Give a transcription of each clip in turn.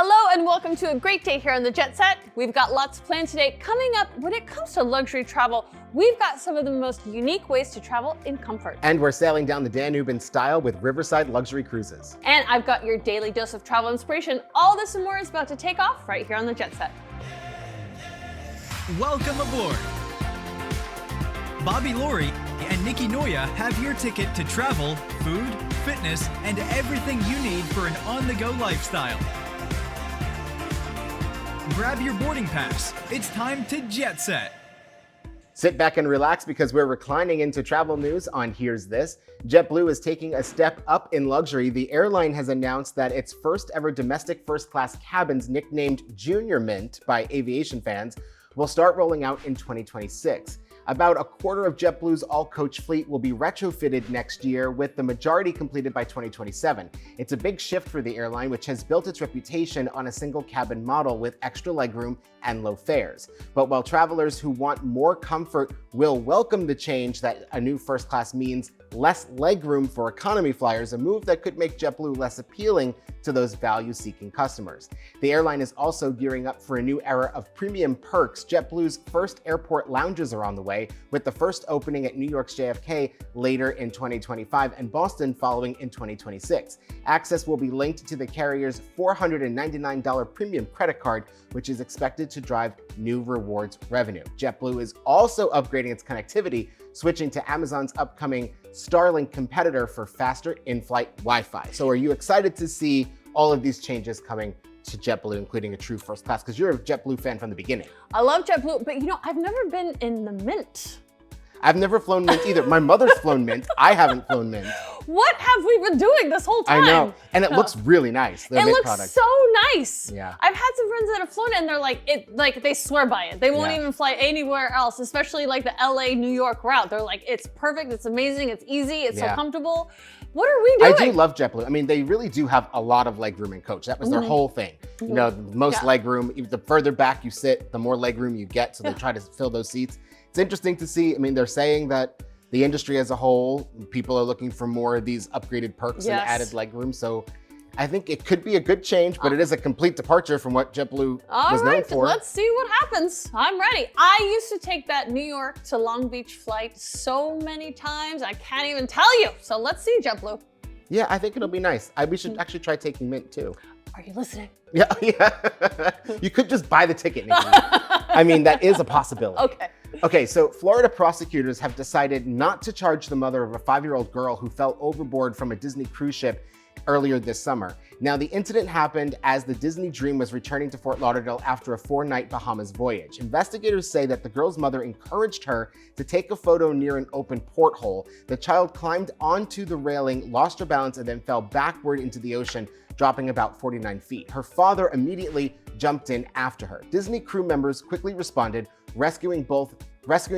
Hello and welcome to a great day here on the Jet Set. We've got lots planned today. Coming up, when it comes to luxury travel, we've got some of the most unique ways to travel in comfort. And we're sailing down the Danube in style with Riverside Luxury Cruises. And I've got your daily dose of travel inspiration. All this and more is about to take off right here on the Jet Set. Welcome aboard. Bobby Laurie and Nikki Noya have your ticket to travel, food, fitness, and everything you need for an on-the-go lifestyle. Grab your boarding pass. It's time to jet set. Sit back and relax because we're reclining into travel news on Here's This. JetBlue is taking a step up in luxury. The airline has announced that its first ever domestic first-class cabins, nicknamed Junior Mint by aviation fans, will start rolling out in 2026. About a quarter of JetBlue's all-coach fleet will be retrofitted next year, with the majority completed by 2027. It's a big shift for the airline, which has built its reputation on a single cabin model with extra legroom and low fares. But while travelers who want more comfort will welcome the change that a new first class means less legroom for economy flyers, a move that could make JetBlue less appealing to those value-seeking customers. The airline is also gearing up for a new era of premium perks. JetBlue's first airport lounges are on the way, with the first opening at New York's JFK later in 2025 and Boston following in 2026. Access will be linked to the carrier's $499 premium credit card, which is expected to drive new rewards revenue. JetBlue is also upgrading its connectivity, switching to Amazon's upcoming Starlink competitor for faster in-flight Wi-Fi. So are you excited to see all of these changes coming to JetBlue, including a true first class? Because you're a JetBlue fan from the beginning. I love JetBlue, but I've never been in the Mint. I've never flown Mint either. My mother's flown Mint. I haven't flown Mint. What have we been doing this whole time? I know, and it looks really nice. It looks so nice. Yeah. I've had some friends that have flown it and they're like they swear by it. They won't even fly anywhere else, especially like the LA, New York route. They're like, it's perfect, it's amazing, it's easy, it's so comfortable. What are we doing? I do love JetBlue. I mean, they really do have a lot of legroom in coach. That was their whole thing. You know, the most legroom, the further back you sit, the more legroom you get. So they try to fill those seats. It's interesting to see. I mean, they're saying that the industry as a whole, people are looking for more of these upgraded perks and added legroom. So I think it could be a good change, but it is a complete departure from what JetBlue was known for. Let's see what happens. I'm ready. I used to take that New York to Long Beach flight so many times, I can't even tell you. So let's see, JetBlue. Yeah, I think it'll be nice. We should actually try taking Mint too. Are you listening? Yeah. You could just buy the ticket, Nikki. I mean, that is a possibility. Okay, so Florida prosecutors have decided not to charge the mother of a 5-year-old girl who fell overboard from a Disney cruise ship earlier this summer. Now, the incident happened as the Disney Dream was returning to Fort Lauderdale after a 4-night Bahamas voyage. Investigators say that the girl's mother encouraged her to take a photo near an open porthole. The child climbed onto the railing, lost her balance, and then fell backward into the ocean, dropping about 49 feet. Her father immediately jumped in after her. Disney crew members quickly responded, rescuing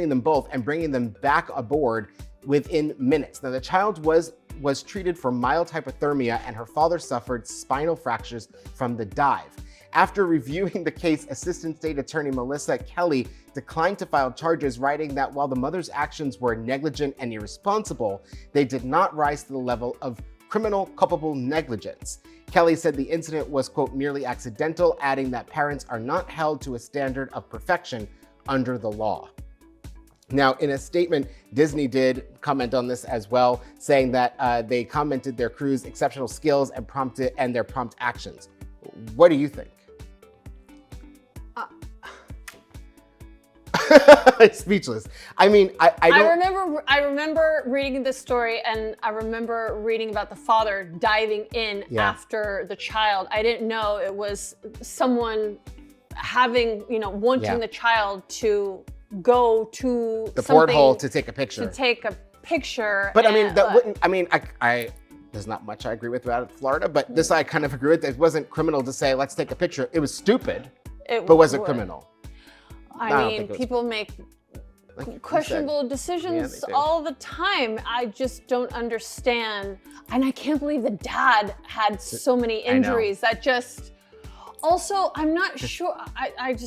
them both and bringing them back aboard within minutes. Now, the child was treated for mild hypothermia and her father suffered spinal fractures from the dive. After reviewing the case, Assistant State Attorney Melissa Kelly declined to file charges, writing that while the mother's actions were negligent and irresponsible, they did not rise to the level of criminal culpable negligence. Kelly said the incident was, quote, merely accidental, adding that parents are not held to a standard of perfection under the law. Now, in a statement, Disney did comment on this as well, saying that they commented their crew's exceptional skills and their prompt actions. What do you think? Speechless. I mean, I remember reading this story, and I remember reading about the father diving in after the child. I didn't know it was someone having, wanting the child to go to the porthole to take a picture. But there's not much I agree with about Florida, but this I kind of agree with. It wasn't criminal to say, let's take a picture. It was stupid, but was it criminal? I mean, people make questionable decisions all the time. I just don't understand. And I can't believe the dad had so many injuries. That just, also, I'm not sure.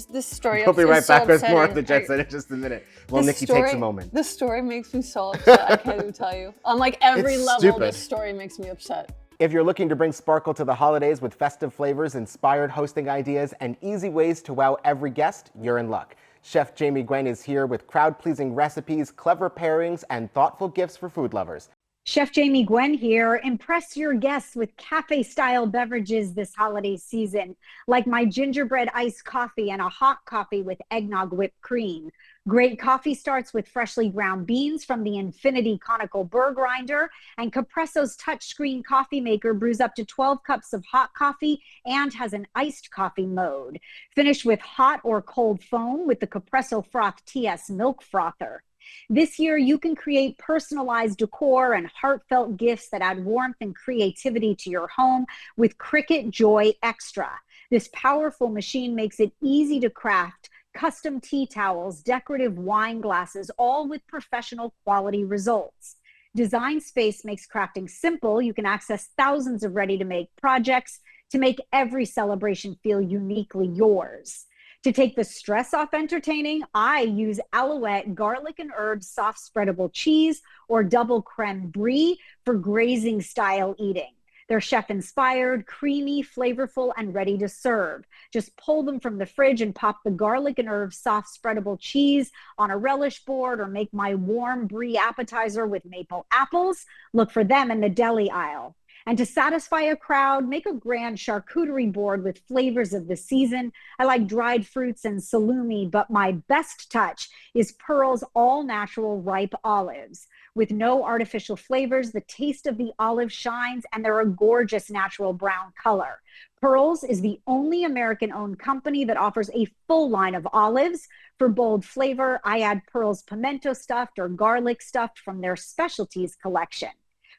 This story. We'll be right back with more of the Jet Set in just a minute. Well, Nikki takes a moment. This story makes me so upset. I can't even tell you. On like every level, this story makes me upset. If you're looking to bring sparkle to the holidays with festive flavors, inspired hosting ideas, and easy ways to wow every guest, you're in luck. Chef Jamie Gwen is here with crowd-pleasing recipes, clever pairings, and thoughtful gifts for food lovers. Chef Jamie Gwen here. Impress your guests with cafe-style beverages this holiday season, like my gingerbread iced coffee and a hot coffee with eggnog whipped cream. Great coffee starts with freshly ground beans from the Infinity Conical Burr Grinder, and Capresso's touchscreen coffee maker brews up to 12 cups of hot coffee and has an iced coffee mode. Finish with hot or cold foam with the Capresso Froth TS Milk Frother. This year, you can create personalized decor and heartfelt gifts that add warmth and creativity to your home with Cricut Joy Extra. This powerful machine makes it easy to craft custom tea towels, decorative wine glasses, all with professional quality results. Design Space makes crafting simple. You can access thousands of ready-to-make projects to make every celebration feel uniquely yours. To take the stress off entertaining, I use Alouette garlic and herbs soft spreadable cheese or double creme brie for grazing style eating. They're chef-inspired, creamy, flavorful, and ready to serve. Just pull them from the fridge and pop the garlic and herbs soft spreadable cheese on a relish board, or make my warm brie appetizer with maple apples. Look for them in the deli aisle. And to satisfy a crowd, make a grand charcuterie board with flavors of the season. I like dried fruits and salumi, but my best touch is Pearl's all-natural ripe olives. With no artificial flavors, the taste of the olive shines, and they're a gorgeous natural brown color. Pearl's is the only American-owned company that offers a full line of olives. For bold flavor, I add Pearl's pimento stuffed or garlic stuffed from their specialties collection.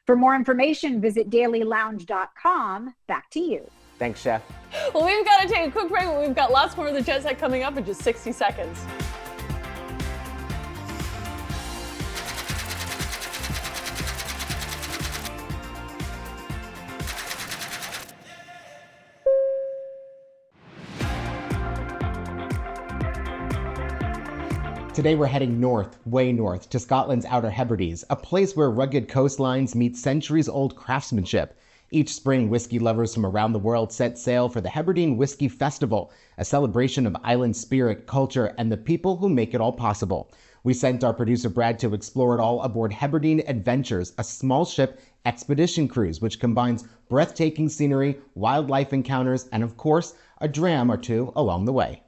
For more information, visit dailylounge.com. Back to you. Thanks, Chef. Well, we've got to take a quick break, but we've got lots more of the Jet Set coming up in just 60 seconds. Today we're heading north, way north, to Scotland's Outer Hebrides, a place where rugged coastlines meet centuries-old craftsmanship. Each spring, whiskey lovers from around the world set sail for the Hebridean Whisky Festival, a celebration of island spirit, culture, and the people who make it all possible. We sent our producer Brad to explore it all aboard Hebridean Adventures, a small ship expedition cruise which combines breathtaking scenery, wildlife encounters, and of course, a dram or two along the way.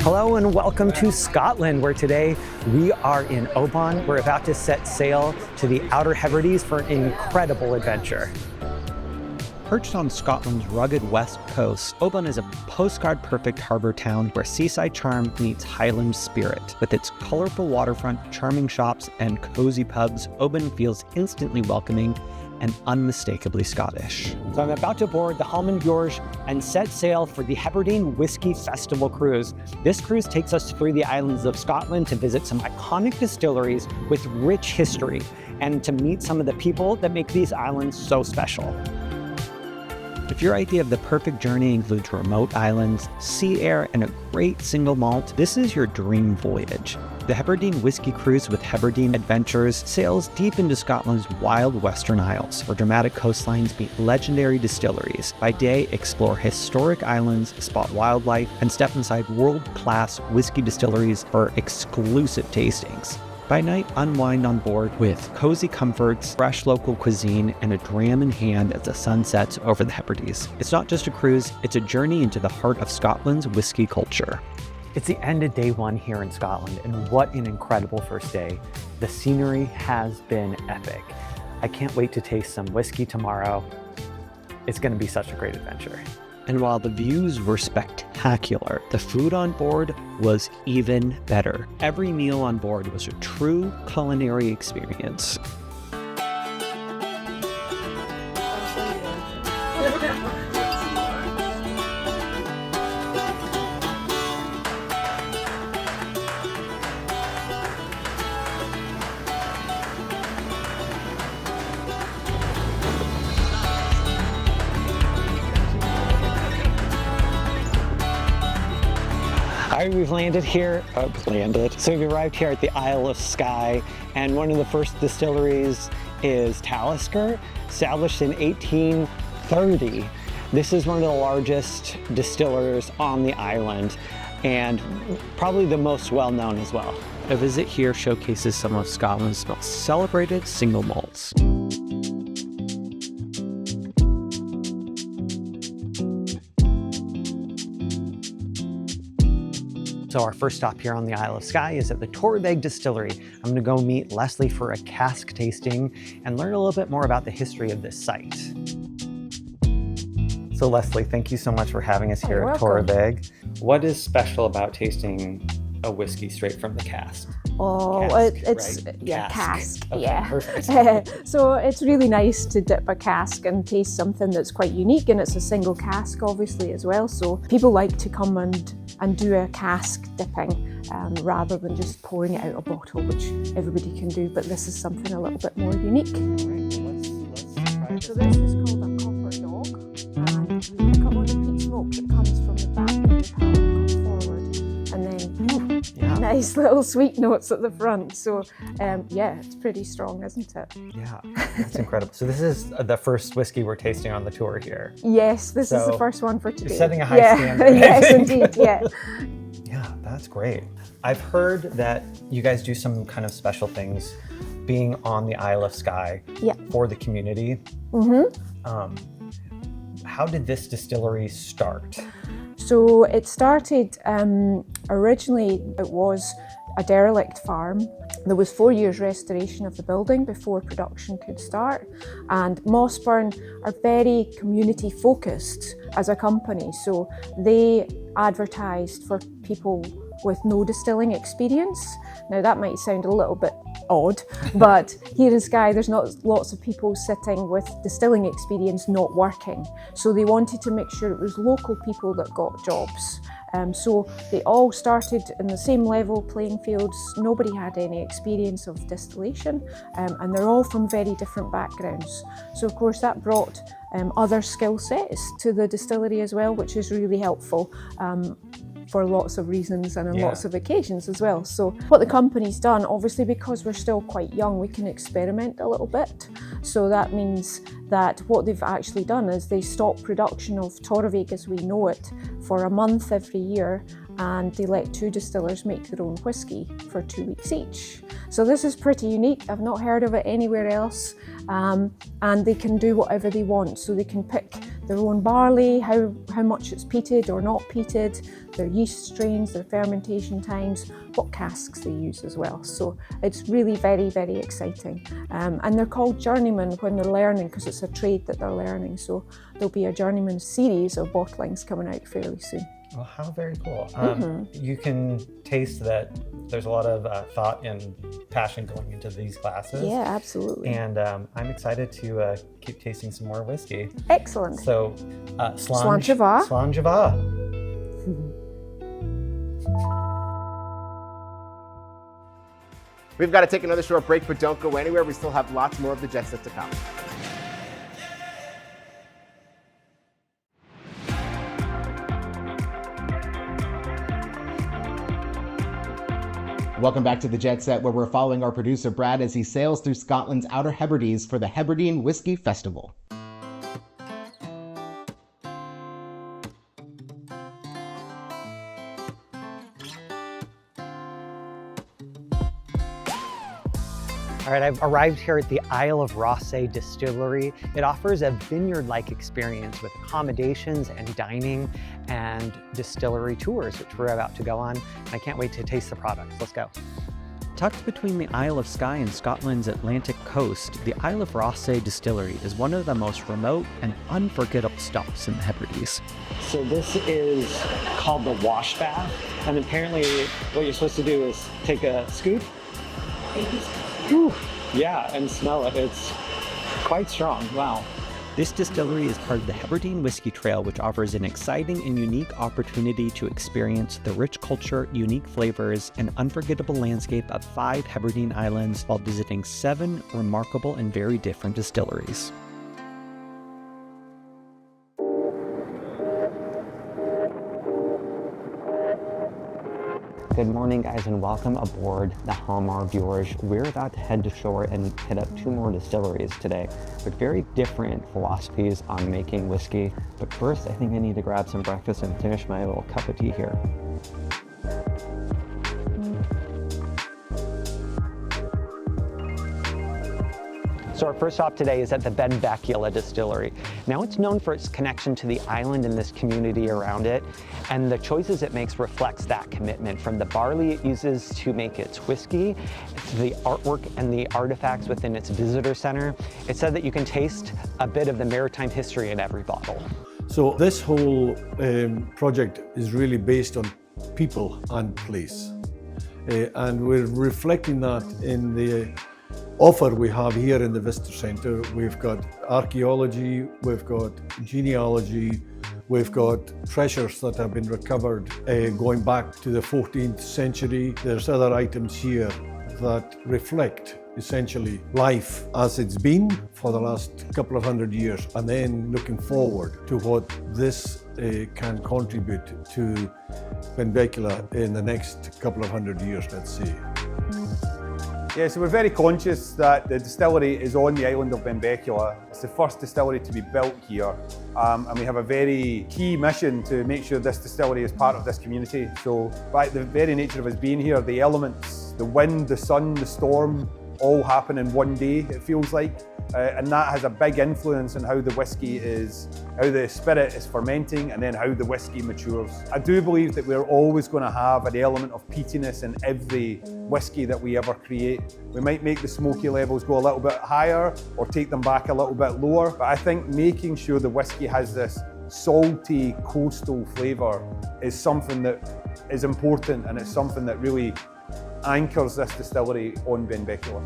Hello and welcome to Scotland, where today we are in Oban. We're about to set sail to the Outer Hebrides for an incredible adventure. Perched on Scotland's rugged west coast, Oban is a postcard-perfect harbor town where seaside charm meets Highland spirit. With its colorful waterfront, charming shops, and cozy pubs, Oban feels instantly welcoming and unmistakably Scottish. So I'm about to board the Halman Bjorge and set sail for the Hebridean Whisky Festival cruise. This cruise takes us through the islands of Scotland to visit some iconic distilleries with rich history and to meet some of the people that make these islands so special. If your idea of the perfect journey includes remote islands, sea air, and a great single malt, this is your dream voyage. The Hebridean Whisky Cruise with Hebridean Adventures sails deep into Scotland's wild Western Isles, where dramatic coastlines meet legendary distilleries. By day, explore historic islands, spot wildlife, and step inside world-class whiskey distilleries for exclusive tastings. By night, unwind on board with cozy comforts, fresh local cuisine, and a dram in hand as the sun sets over the Hebrides. It's not just a cruise, it's a journey into the heart of Scotland's whiskey culture. It's the end of day one here in Scotland, and what an incredible first day. The scenery has been epic. I can't wait to taste some whiskey tomorrow. It's going to be such a great adventure. And while the views were spectacular, the food on board was even better. Every meal on board was a true culinary experience. All All right, we've landed here. So we've arrived here at the Isle of Skye, and one of the first distilleries is Talisker, established in 1830. This is one of the largest distillers on the island, and probably the most well-known as well. A visit here showcases some of Scotland's most celebrated single malts. So our first stop here on the Isle of Skye is at the Torrebeg Distillery. I'm gonna go meet Leslie for a cask tasting and learn a little bit more about the history of this site. So Leslie, thank you so much for having us here at Torrebeg. What is special about tasting a whiskey straight from the cask? Oh, Cask, it's right? yeah, cask. Okay, Yeah. perfect. So it's really nice to dip a cask and taste something that's quite unique, and it's a single cask, obviously, as well. So people like to come and do a cask dipping rather than just pouring it out a bottle, which everybody can do. But this is something a little bit more unique. So this is called a copper dog, and you pick up on the peat smoke that comes from the back of your palate and comes forward, and then nice little sweet notes at the front. So yeah, it's pretty strong, isn't it? Yeah, that's incredible. So this is the first whiskey we're tasting on the tour here. Yes, this is the first one for today. You're setting a high standard. Yes, indeed, yeah. Yeah, that's great. I've heard that you guys do some kind of special things being on the Isle of Skye for the community. How did this distillery start? So it started, originally it was a derelict farm. There was 4 years restoration of the building before production could start. And Mossburn are very community focused as a company. So they advertised for people with no distilling experience. Now that might sound a little bit odd, but here in Skye there's not lots of people sitting with distilling experience not working. So they wanted to make sure it was local people that got jobs. So they all started in the same level playing fields. Nobody had any experience of distillation, and they're all from very different backgrounds. So of course that brought other skill sets to the distillery as well, which is really helpful. For lots of reasons and on lots of occasions as well. So what the company's done, obviously because we're still quite young, we can experiment a little bit. So that means that what they've actually done is they stop production of Torrebeg as we know it for a month every year, and they let 2 distillers make their own whiskey for 2 weeks each. So this is pretty unique. I've not heard of it anywhere else. And they can do whatever they want. So they can pick their own barley, how much it's peated or not peated, their yeast strains, their fermentation times, what casks they use as well. So it's really very, very exciting. And they're called journeymen when they're learning, because it's a trade that they're learning. So there'll be a journeyman series of bottlings coming out fairly soon. Well, how very cool. You can taste that there's a lot of thought and passion going into these classes. Yeah, absolutely. And I'm excited to keep tasting some more whiskey. Excellent. So, Sláinte mhath. We've got to take another short break, but don't go anywhere. We still have lots more of the Jet Set to come. Welcome back to the Jet Set, where we're following our producer Brad as he sails through Scotland's Outer Hebrides for the Hebridean Whisky Festival. All right, I've arrived here at the Isle of Rossay Distillery. It offers a vineyard-like experience with accommodations and dining and distillery tours, which we're about to go on. I can't wait to taste the products. Let's go. Tucked between the Isle of Skye and Scotland's Atlantic coast, the Isle of Rossay Distillery is one of the most remote and unforgettable stops in the Hebrides. So this is called the wash bath, and apparently what you're supposed to do is take a scoop. Whew. Yeah, and smell it. It's quite strong. Wow. This distillery is part of the Hebridean Whisky Trail, which offers an exciting and unique opportunity to experience the rich culture, unique flavors, and unforgettable landscape of 5 Hebridean islands while visiting 7 remarkable and very different distilleries. Good morning, guys, and welcome aboard the Halmar Bjorge. We're about to head to shore and hit up 2 more distilleries today with very different philosophies on making whiskey. But first, I think I need to grab some breakfast and finish my little cup of tea here. So our first stop today is at the Benbecula Distillery. Now it's known for its connection to the island and this community around it, and the choices it makes reflects that commitment, from the barley it uses to make its whiskey, to the artwork and the artifacts within its visitor center. It's said that you can taste a bit of the maritime history in every bottle. So this whole project is really based on people and place. And we're reflecting that in the offer we have here in the Visitor Centre. We've got archaeology, we've got genealogy, we've got treasures that have been recovered going back to the 14th century. There's other items here that reflect essentially life as it's been for the last couple of hundred years, and then looking forward to what this can contribute to Benbecula in the next couple of hundred years, let's say. Yeah, so we're very conscious that the distillery is on the island of Benbecula. It's the first distillery to be built here, and we have a very key mission to make sure this distillery is part of this community. So by the very nature of us being here, the elements, the wind, the sun, the storm, all happen in one day, it feels like. And that has a big influence on how the whiskey is, how the spirit is fermenting, and then how the whiskey matures. I do believe that we're always going to have an element of peatiness in every whiskey that we ever create. We might make the smoky levels go a little bit higher or take them back a little bit lower, but I think making sure the whiskey has this salty coastal flavour is something that is important, and it's something that really anchors this distillery on Benbecula.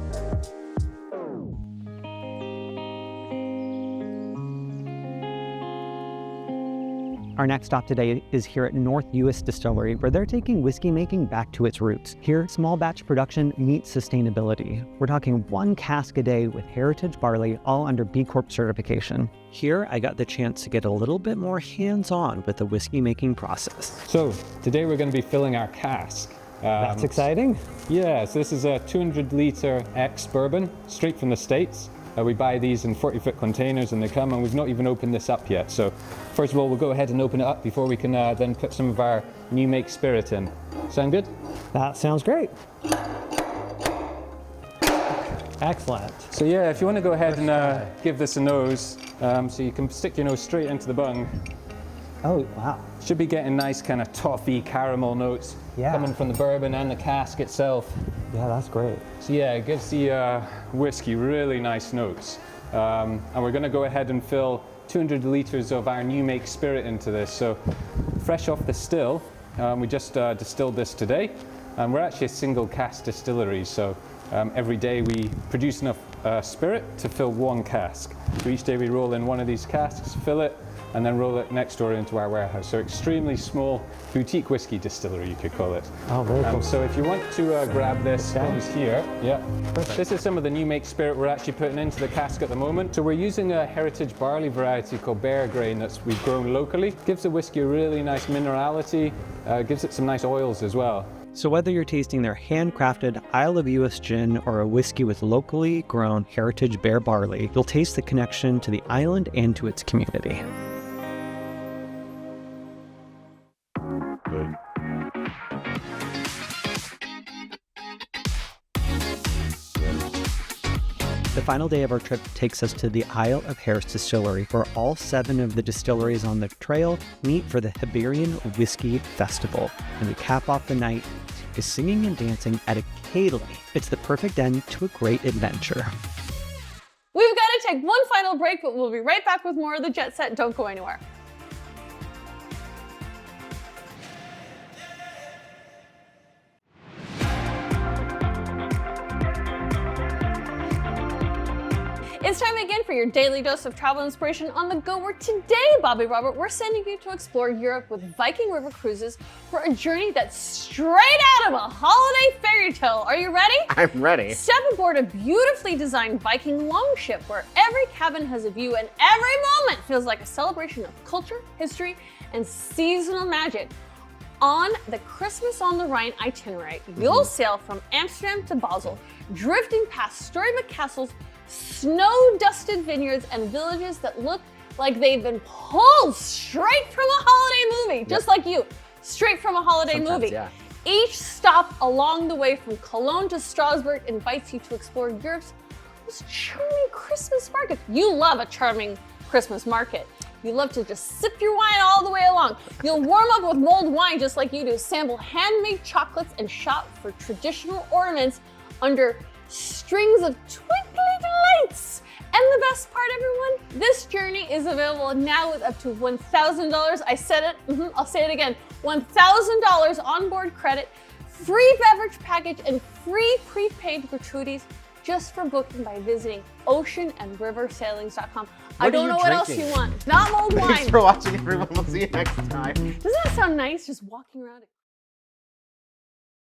Our next stop today is here at North US Distillery, where they're taking whiskey making back to its roots. Here, small batch production meets sustainability. We're talking 1 cask a day with heritage barley, all under B Corp certification. Here, I got the chance to get a little bit more hands-on with the whiskey making process. So today we're going to be filling our cask. That's exciting. Yeah, so this is a 200-litre ex-bourbon, straight from the States. We buy these in 40-foot containers and they come, and we've not even opened this up yet. So first of all, we'll go ahead and open it up before we can then put some of our new make spirit in. Sound good? That sounds great. Excellent. So yeah, if you want to go ahead and give this a nose, so you can stick your nose straight into the bung. Oh, wow. Should be getting nice kind of toffee caramel notes coming from the bourbon and the cask itself. Yeah, that's great. So yeah, it gives the whiskey really nice notes. And we're going to go ahead and fill 200 litres of our new make spirit into this. So fresh off the still, we just distilled this today. And we're actually a single cask distillery, so every day we produce enough spirit to fill 1 cask. So each day we roll in 1 of these casks, fill it, and then roll it next door into our warehouse. So extremely small boutique whiskey distillery, you could call it. Oh, very cool. So if you want to grab this, what was here, this is some of the new make spirit we're actually putting into the cask at the moment. So we're using a heritage barley variety called Bear Grain we've grown locally. Gives the whiskey a really nice minerality, gives it some nice oils as well. So whether you're tasting their handcrafted Isle of US gin or a whiskey with locally grown heritage bear barley, you'll taste the connection to the island and to its community. The final day of our trip takes us to the Isle of Harris Distillery, where all 7 of the distilleries on the trail meet for the Hebridean Whisky Festival. And we cap off the night is singing and dancing at a Cayley. It's the perfect end to a great adventure. We've got to take one final break, but we'll be right back with more of the Jet Set. Don't go anywhere. It's time again for your daily dose of travel inspiration on the go, where today, Bobby Robert, we're sending you to explore Europe with Viking River Cruises for a journey that's straight out of a holiday fairy tale. Are you ready? I'm ready. Step aboard a beautifully designed Viking longship where every cabin has a view and every moment feels like a celebration of culture, history, and seasonal magic. On the Christmas on the Rhine itinerary, you'll sail from Amsterdam to Basel, drifting past storybook castles, snow-dusted vineyards, and villages that look like they've been pulled straight from a holiday movie, just like you, straight from a holiday movie. Yeah. Each stop along the way from Cologne to Strasbourg invites you to explore Europe's most charming Christmas market. You love a charming Christmas market. You love to just sip your wine all the way along. You'll warm up with mulled wine just like you do, sample handmade chocolates, and shop for traditional ornaments under strings of twinkling lights. And the best part, everyone, this journey is available now with up to $1,000. I said it, I'll say it again, $1,000 onboard credit, free beverage package, and free prepaid gratuities just for booking by visiting oceanandriversailings.com. I don't know what else you want. Not mulled wine. Thanks for watching, everyone. We'll see you next time. Doesn't that sound nice, just walking around?